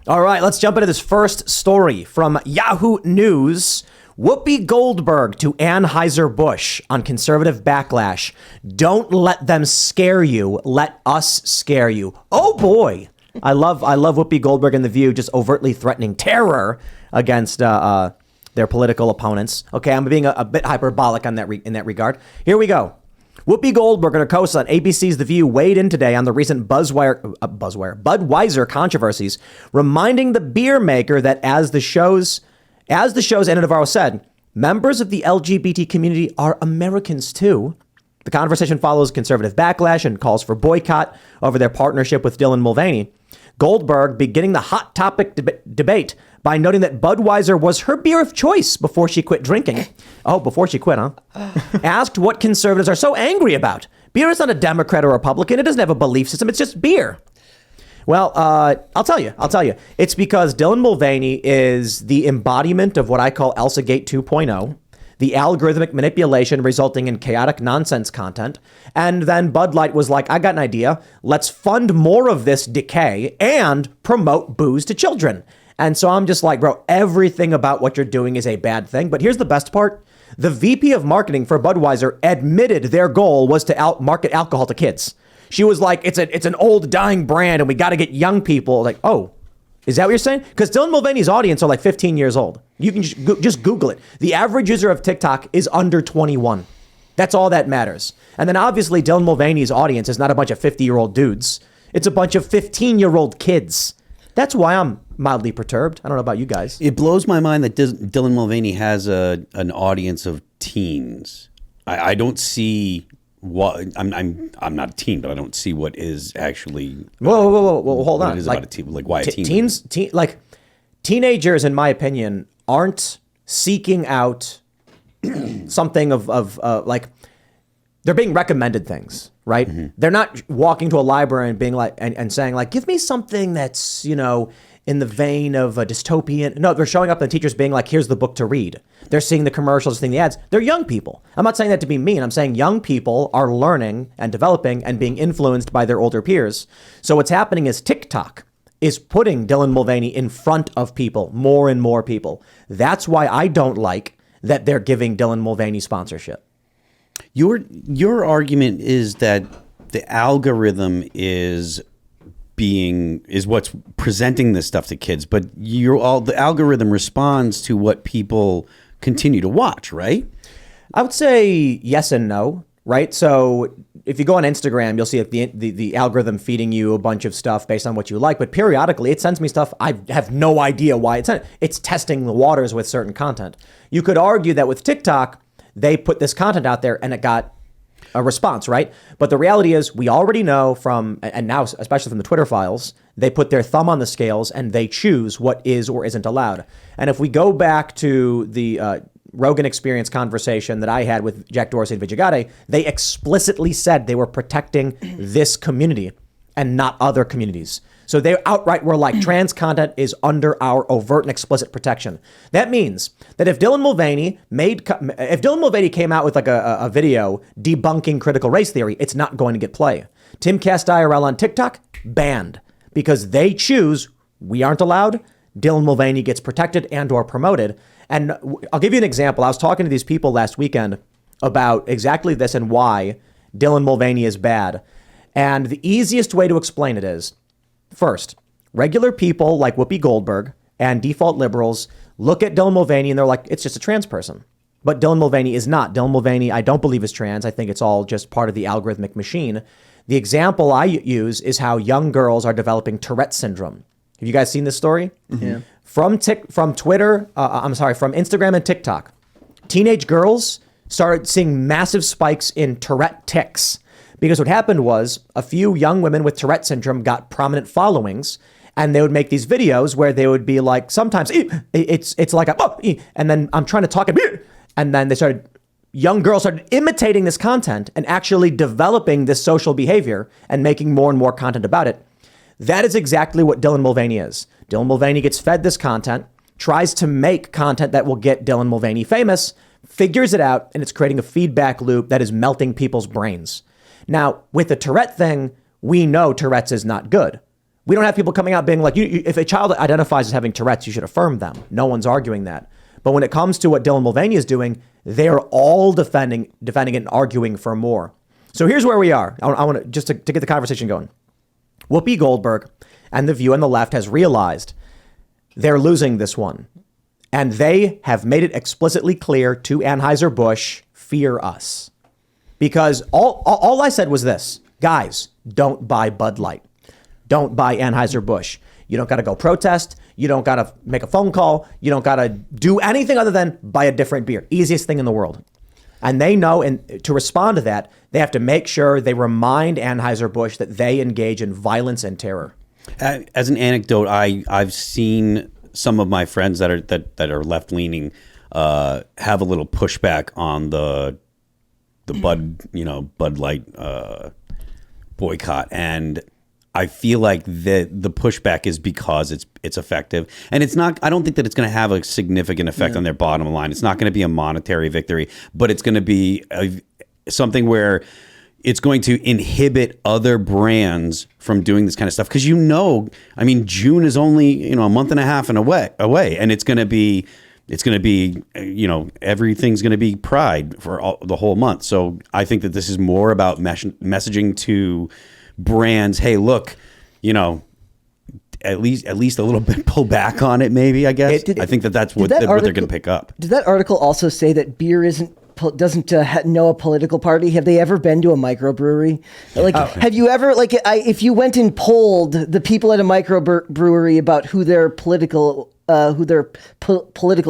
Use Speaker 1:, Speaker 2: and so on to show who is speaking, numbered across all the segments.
Speaker 1: All right, let's jump into this first story from Yahoo News. Whoopi Goldberg to Anheuser-Busch on conservative backlash. Don't let them scare you. Let us scare you. Oh, boy. I love Whoopi Goldberg and The View just overtly threatening terror against their political opponents. Okay, I'm being a bit hyperbolic on in that regard. Here we go. Whoopi Goldberg and her co-host on ABC's The View weighed in today on the recent Budweiser controversies, reminding the beer maker that as the show's Anna Navarro said, members of the LGBT community are Americans too. The conversation follows conservative backlash and calls for boycott over their partnership with Dylan Mulvaney. Goldberg beginning the hot topic debate by noting that Budweiser was her beer of choice before she quit drinking. Oh, before she quit, huh? Asked what conservatives are so angry about. Beer is not a Democrat or Republican. It doesn't have a belief system. It's just beer. Well, I'll tell you. It's because Dylan Mulvaney is the embodiment of what I call ElsaGate 2.0. The algorithmic manipulation resulting in chaotic nonsense content. And then Bud Light was like, I got an idea. Let's fund more of this decay and promote booze to children. And so I'm just like, bro, everything about what you're doing is a bad thing. But here's the best part. The VP of marketing for Budweiser admitted their goal was to market alcohol to kids. She was like, it's an old dying brand and we got to get young people. Like, oh, is that what you're saying? Because Dylan Mulvaney's audience are like 15 years old. You can just Google it. The average user of TikTok is under 21. That's all that matters. And then obviously Dylan Mulvaney's audience is not a bunch of 50-year-old dudes. It's a bunch of 15-year-old kids. That's why I'm mildly perturbed. I don't know about you guys.
Speaker 2: It blows my mind that Dylan Mulvaney has an audience of teens. I don't see what I'm not a teen, but I don't see what is actually.
Speaker 1: Whoa! Hold on.
Speaker 2: What it is about a teen? Like why a teen?
Speaker 1: Teenagers, in my opinion, aren't seeking out something of like they're being recommended things, right? Mm-hmm. They're not walking to a library and being like and saying like, give me something that's in the vein of a dystopian. No, they're showing up and the teachers being like, here's the book to read. They're seeing the commercials, seeing the ads. They're young people. I'm not saying that to be mean. I'm saying young people are learning and developing and being influenced by their older peers. So what's happening is TikTok is putting Dylan Mulvaney in front of people, more and more people. That's why I don't like that they're giving Dylan Mulvaney sponsorship.
Speaker 2: Your argument is that the algorithm is what's presenting this stuff to kids, but the algorithm responds to what people continue to watch, right?
Speaker 1: I would say yes and no, right? So if you go on Instagram, you'll see the algorithm feeding you a bunch of stuff based on what you like, but periodically it sends me stuff I have no idea why it's testing the waters with certain content. You could argue that with TikTok, they put this content out there and it got a response, right? But the reality is we already know and now especially from the Twitter files, they put their thumb on the scales and they choose what is or isn't allowed. And if we go back to the Rogan Experience conversation that I had with Jack Dorsey and Vijagade, they explicitly said they were protecting this community and not other communities. So they outright were like, trans content is under our overt and explicit protection. That means that if Dylan Mulvaney came out with like a video debunking critical race theory, it's not going to get play. Timcast IRL on TikTok, banned. Because they choose, we aren't allowed, Dylan Mulvaney gets protected and or promoted. And I'll give you an example. I was talking to these people last weekend about exactly this and why Dylan Mulvaney is bad. And the easiest way to explain it is, first, regular people like Whoopi Goldberg and default liberals look at Dylan Mulvaney and they're like, it's just a trans person. But Dylan Mulvaney is not. Dylan Mulvaney, I don't believe is trans. I think it's all just part of the algorithmic machine. The example I use is how young girls are developing Tourette syndrome. Have you guys seen this story? Mm-hmm. Yeah. From Instagram and TikTok, teenage girls started seeing massive spikes in Tourette tics. Because what happened was a few young women with Tourette syndrome got prominent followings, and they would make these videos where they would be like, sometimes it's like and then I'm trying to talk and then young girls started imitating this content and actually developing this social behavior and making more and more content about it. That is exactly what Dylan Mulvaney is. Dylan Mulvaney gets fed this content, tries to make content that will get Dylan Mulvaney famous, figures it out, and it's creating a feedback loop that is melting people's brains. Now, with the Tourette thing, we know Tourette's is not good. We don't have people coming out being like, if a child identifies as having Tourette's, you should affirm them. No one's arguing that. But when it comes to what Dylan Mulvaney is doing, they're all defending it and arguing for more. So here's where we are. I want to just to get the conversation going. Whoopi Goldberg and The View and the left has realized they're losing this one. And they have made it explicitly clear to Anheuser-Busch, fear us. Because all I said was this, guys, don't buy Bud Light. Don't buy Anheuser-Busch. You don't got to go protest. You don't got to make a phone call. You don't got to do anything other than buy a different beer. Easiest thing in the world. And they know, and to respond to that, they have to make sure they remind Anheuser-Busch that they engage in violence and terror.
Speaker 2: As an anecdote, I've seen some of my friends that are left leaning have a little pushback on the Bud Light boycott, and I feel like the pushback is because it's effective, and it's not. I don't think that it's going to have a significant effect on their bottom line. It's not going to be a monetary victory, but it's going to be something where it's going to inhibit other brands from doing this kind of stuff. Because I mean, June is only a month and a half away, and it's going to be everything's going to be Pride for the whole month. So I think that this is more about messaging to brands, hey, look, at least a little bit pull back on it, maybe, I guess. I think that's what they're going to pick up.
Speaker 3: Did that article also say that beer doesn't know a political party? Have they ever been to a microbrewery? Have you ever, if you went and polled the people at a microbrewery about who their political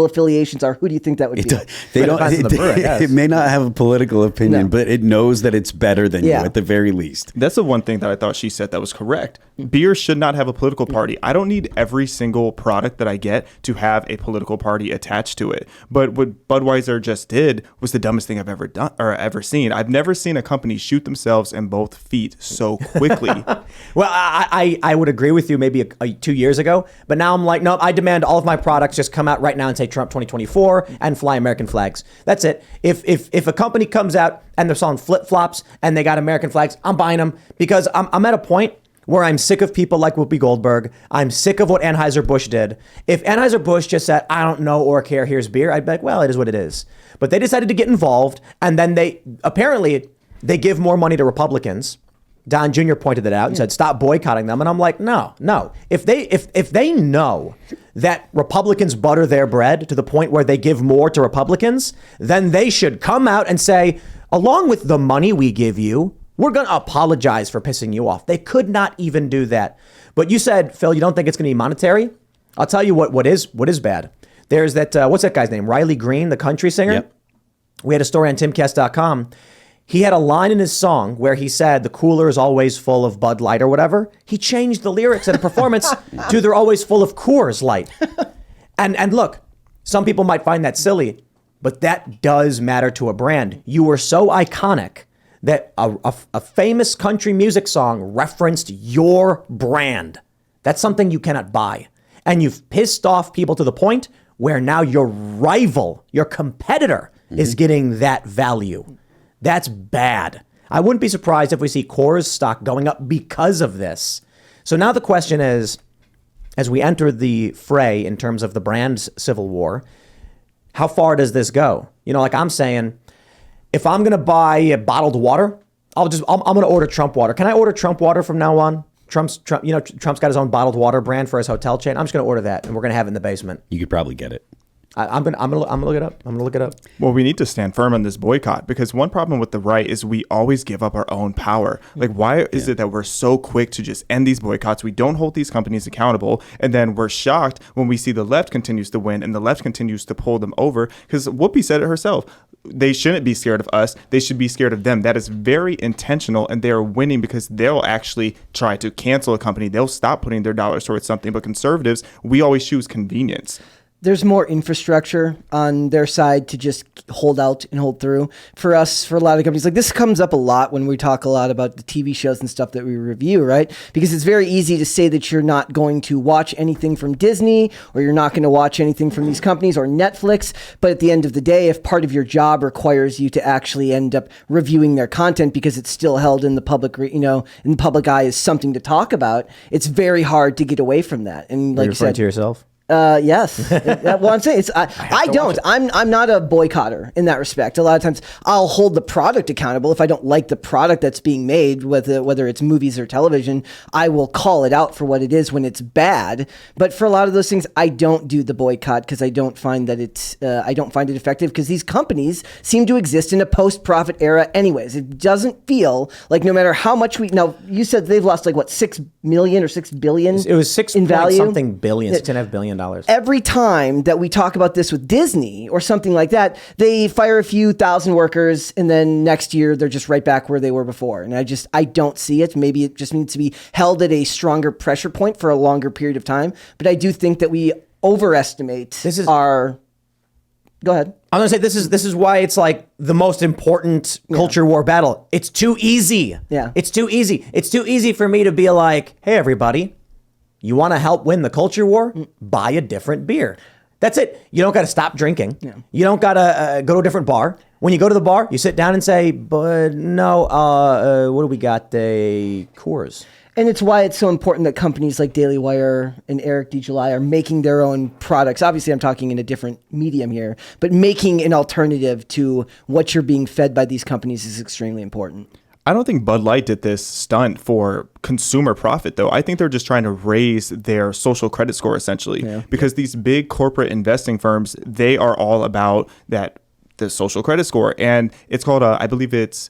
Speaker 3: affiliations are, who do you think that would be?
Speaker 2: It may not have a political opinion, but it knows that it's better than you at the very least.
Speaker 4: That's the one thing that I thought she said that was correct. Beer should not have a political party. I don't need every single product that I get to have a political party attached to it. But what Budweiser just did was the dumbest thing I've ever done or ever seen. I've never seen a company shoot themselves in both feet so quickly.
Speaker 1: Well, I would agree with you maybe 2 years ago, but now I'm like, no, I demand all of my products just come out right now and say Trump 2024 and fly American flags. That's it. If a company comes out and they're selling flip-flops and they got American flags, I'm buying them because I'm at a point where I'm sick of people like Whoopi Goldberg. I'm sick of what Anheuser-Busch did. If Anheuser-Busch just said, I don't know or care, here's beer, I'd be like, well, it is what it is. But they decided to get involved, and then they give more money to Republicans. Don Jr. pointed that out and said, stop boycotting them. And I'm like, no. If they know that Republicans butter their bread to the point where they give more to Republicans, then they should come out and say, along with the money we give you, we're going to apologize for pissing you off. They could not even do that. But you said, Phil, you don't think it's going to be monetary? I'll tell you what is bad. There's that, what's that guy's name? Riley Green, the country singer.
Speaker 2: Yep. We
Speaker 1: had a story on Timcast.com. He had a line in his song where he said, the cooler is always full of Bud Light or whatever. He changed the lyrics at a performance to they're always full of Coors Light. And look, some people might find that silly, but that does matter to a brand. You were so iconic that a famous country music song referenced your brand. That's something you cannot buy. And you've pissed off people to the point where now your rival, your competitor, is getting that value. That's bad. I wouldn't be surprised if we see Coors stock going up because of this. So now the question is, as we enter the fray in terms of the brand's civil war, how far does this go? Like I'm saying, if I'm going to buy bottled water, I'm going to order Trump water. Can I order Trump water from now on? Trump's got his own bottled water brand for his hotel chain. I'm just going to order that, and we're going to have it in the basement.
Speaker 2: You could probably get it.
Speaker 1: I'm gonna look it up. I'm gonna look it up.
Speaker 4: Well, we need to stand firm on this boycott because one problem with the right is we always give up our own power. Like, why is it that we're so quick to just end these boycotts? We don't hold these companies accountable, and then we're shocked when we see the left continues to win and the left continues to pull them over. Because Whoopi said it herself. They shouldn't be scared of us. They should be scared of them. That is very intentional, and they're winning because they'll actually try to cancel a company. They'll stop putting their dollars towards something. But conservatives, we always choose convenience.
Speaker 3: there's more infrastructure on their side to just hold out and hold through. For us, for a lot of companies, like this comes up a lot when we talk a lot about the TV shows and stuff that we review, right? Because it's very easy to say that you're not going to watch anything from Disney or you're not going to watch anything from these companies or Netflix. But at the end of the day, if part of your job requires you to actually end up reviewing their content because it's still held in the public, in the public eye as something to talk about, it's very hard to get away from that. And like
Speaker 1: You're
Speaker 3: you said,
Speaker 1: referring to yourself?
Speaker 3: Yes. Well, I'm saying I don't. I'm not a boycotter in that respect. A lot of times I'll hold the product accountable. If I don't like the product that's being made, whether it's movies or television, I will call it out for what it is when it's bad. But for a lot of those things, I don't do the boycott because I don't find that I don't find it effective because these companies seem to exist in a post-profit era anyways. It doesn't feel like no matter how much now you said they've lost like what, 6 million or 6 billion?
Speaker 1: It was 6
Speaker 3: in value.
Speaker 1: Something billion, $6.5 billion.
Speaker 3: Every time that we talk about this with Disney or something like that, they fire a few thousand workers and then next year they're just right back where they were before. And I don't see it. Maybe it just needs to be held at a stronger pressure point for a longer period of time. But I do think that we overestimate our... Go ahead.
Speaker 1: I'm gonna say this is why it's like the most important culture war battle. It's too easy.
Speaker 3: Yeah.
Speaker 1: It's too easy. It's too easy for me to be like, hey, everybody, you want to help win the culture war? Buy a different beer. That's it. You don't got to stop drinking. Yeah. You don't got to go to a different bar. When you go to the bar, you sit down and say, but no, what do we got? Coors.
Speaker 3: And it's why it's so important that companies like Daily Wire and Eric DeJuly are making their own products. Obviously, I'm talking in a different medium here, but making an alternative to what you're being fed by these companies is extremely important.
Speaker 4: I don't think Bud Light did this stunt for consumer profit, though. I think they're just trying to raise their social credit score, essentially, because these big corporate investing firms, they are all about the social credit score. And it's called, I believe it's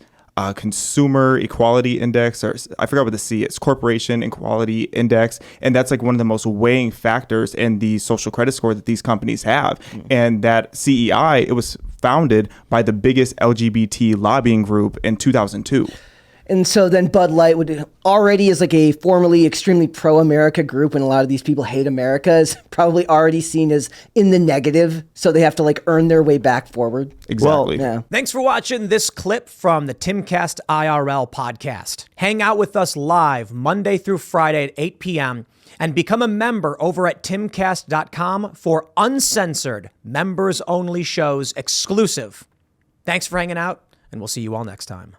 Speaker 4: Consumer Equality Index, or I forgot what the C is, Corporation Equality Index. And that's like one of the most weighing factors in the social credit score that these companies have. And that CEI, it was founded by the biggest LGBT lobbying group in 2002.
Speaker 3: And so then Bud Light would already is like a formerly extremely pro-America group, and a lot of these people hate America, is probably already seen as in the negative. So they have to like earn their way back forward.
Speaker 4: Exactly.
Speaker 1: Well, thanks for watching this clip from the Timcast IRL podcast. Hang out with us live Monday through Friday at 8 p.m. and become a member over at timcast.com for uncensored, members-only shows exclusive. Thanks for hanging out, and we'll see you all next time.